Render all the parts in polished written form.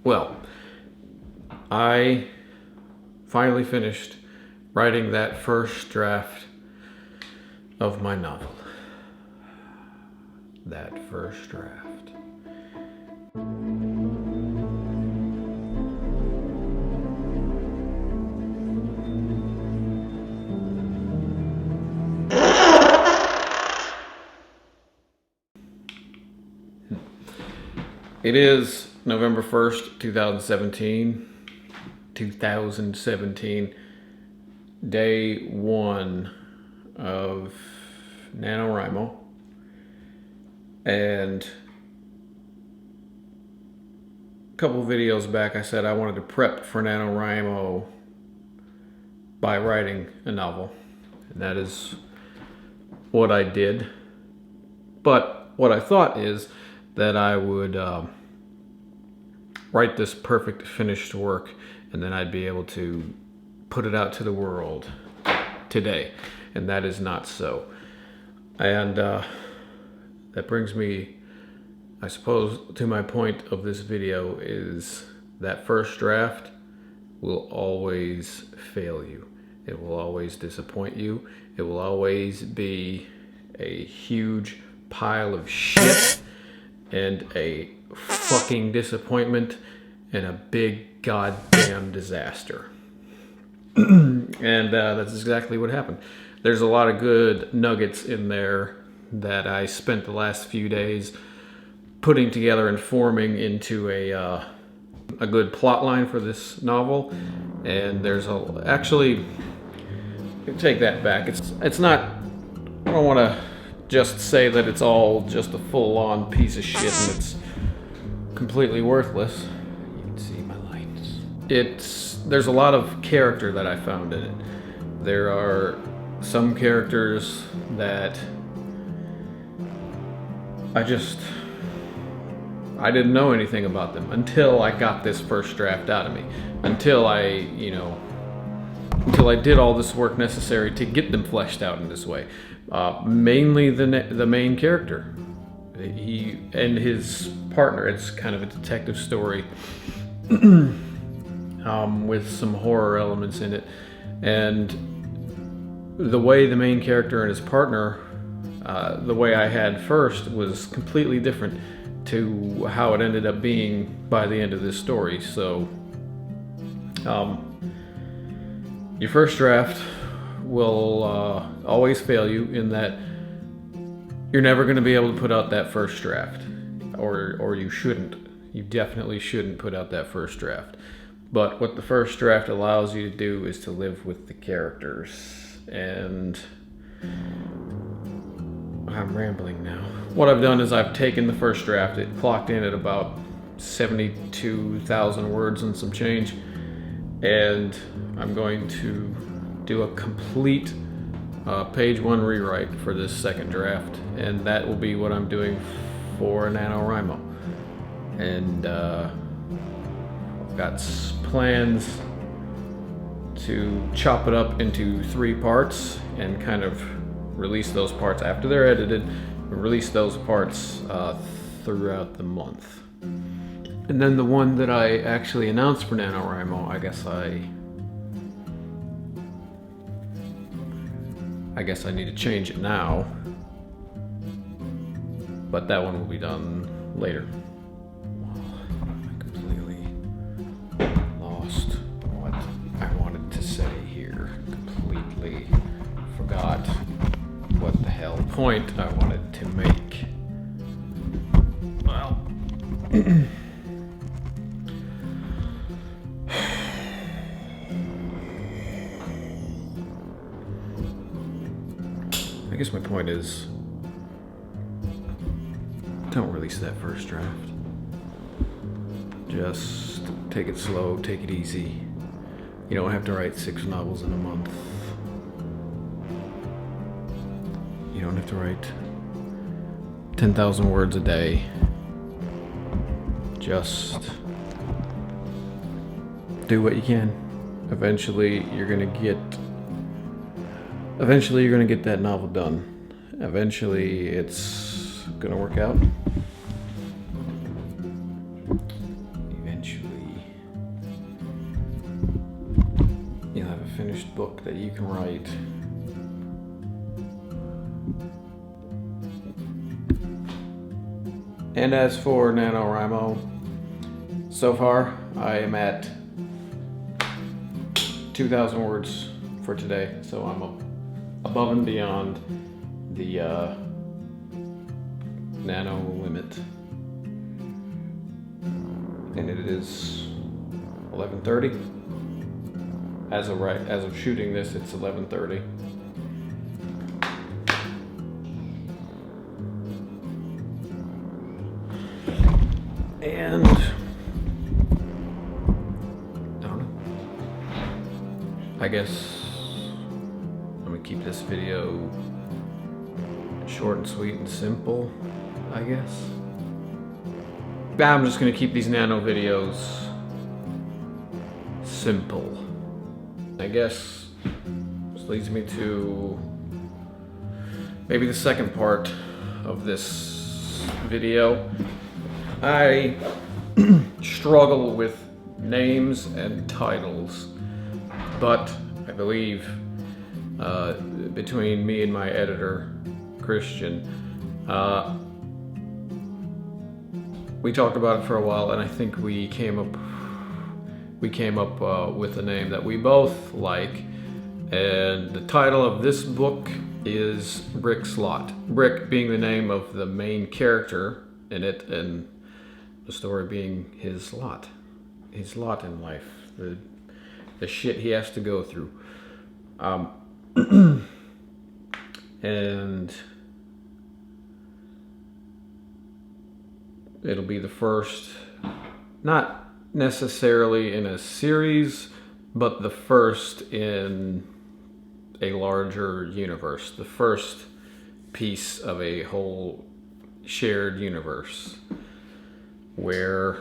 Well, I finally finished writing that first draft of my novel. That first draft. It is November 1st, 2017, day one of NaNoWriMo. And a couple of videos back I said I wanted to prep for NaNoWriMo by writing a novel. And that is what I did. But what I thought is that I would write this perfect finished work, and then I'd be able to put it out to the world today. And that is not so. And that brings me, I suppose, to my point of this video is that first draft will always fail you. It will always disappoint you. It will always be a huge pile of shit and a fucking disappointment and a big goddamn disaster. And that's exactly what happened. There's a lot of good nuggets in there that I spent the last few days putting together and forming into a good plot line for this novel. And there's actually, take that back. It's not, I don't want to just say that it's all just a full-on piece of shit and it's completely worthless. You can see my lights. There's a lot of character that I found in it. There are some characters that I didn't know anything about them until I got this first draft out of me. Until I did all this work necessary to get them fleshed out in this way. Mainly the main character. He and his partner. It's kind of a detective story with some horror elements in it. And the way the main character and his partner, the way I had first, was completely different to how it ended up being by the end of this story. So your first draft will always fail you in that you're never going to be able to put out that first draft, or you shouldn't. You definitely shouldn't put out that first draft. But what the first draft allows you to do is to live with the characters. And I'm rambling now. What I've done is I've taken the first draft. It clocked in at about 72,000 words and some change. And I'm going to do a complete page one rewrite for this second draft, and that will be what I'm doing for NaNoWriMo. And I've got plans to chop it up into 3 parts and kind of release those parts after they're edited, release those parts throughout the month. And then the one that I actually announced for NaNoWriMo, I guess I need to change it now, but that one will be done later. I completely lost what I wanted to say here. Completely forgot what the hell point I wanted to make. Well, I guess my point is, don't release that first draft. Just take it slow, take it easy. You don't have to write 6 novels in a month. You don't have to write 10,000 words a day. Just do what you can. Eventually you're gonna get that novel done. Eventually it's gonna work out. Eventually, you'll have a finished book that you can write. And as for NaNoWriMo, so far I am at 2,000 words for today, so I'm above and beyond the nano limit. And it is 11:30. As of shooting this, it's 11:30. And I don't know. I guess I'm gonna keep this video short and sweet and simple, I guess. I'm just gonna keep these nano videos simple. I guess this leads me to maybe the second part of this video. I struggle with names and titles, but I believe between me and my editor, Christian, we talked about it for a while, and I think we came up with a name that we both like, and the title of this book is Brick's Lot. Brick being the name of the main character in it, and the story being his lot in life, the shit he has to go through. And it'll be the first, not necessarily in a series, but the first in a larger universe, the first piece of a whole shared universe where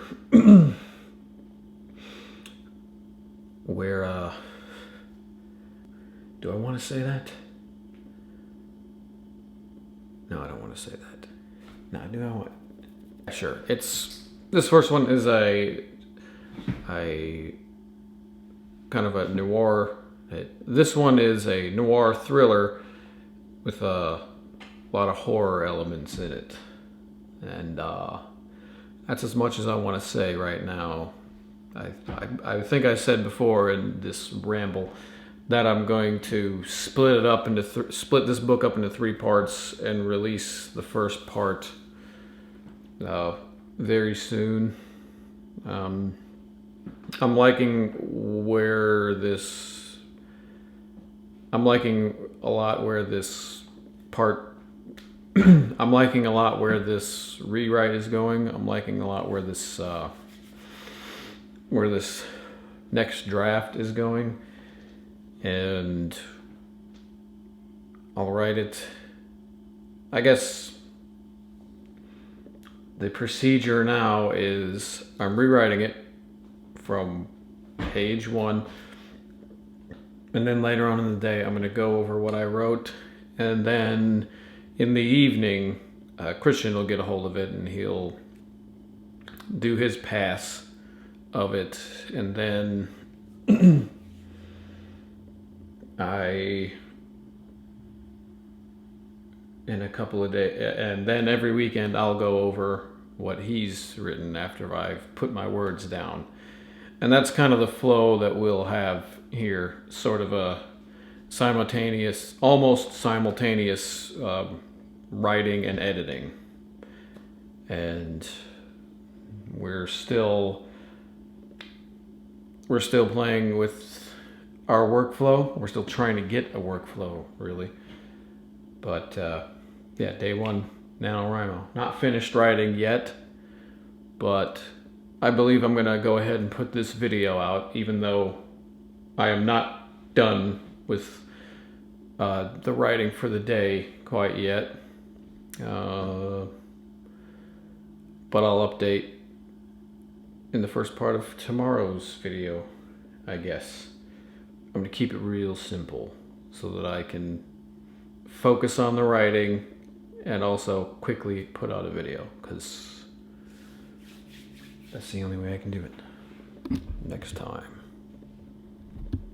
do I want to say that? No, I don't want to say that. No, do I want? Sure. This first one is a kind of a noir. This one is a noir thriller with a lot of horror elements in it, and that's as much as I want to say right now. I think I said before in this ramble that I'm going to split this book up into 3 parts and release the first part very soon. I'm liking a lot where this part. I'm liking a lot where this rewrite is going. I'm liking a lot where this next draft is going, and I'll write it. I guess the procedure now is I'm rewriting it from page 1, and then later on in the day I'm going to go over what I wrote, and then in the evening Christian will get a hold of it and he'll do his pass of it, and then in a couple of days, and then every weekend I'll go over what he's written after I've put my words down. And that's kind of the flow that we'll have here, sort of a almost simultaneous writing and editing. And we're still playing with our workflow. We're still trying to get a workflow, really. But yeah, day 1, NaNoWriMo. Not finished writing yet, but I believe I'm going to go ahead and put this video out, even though I am not done with the writing for the day quite yet. But I'll update in the first part of tomorrow's video, I guess. I'm going to keep it real simple so that I can focus on the writing and also quickly put out a video, because that's the only way I can do it next time.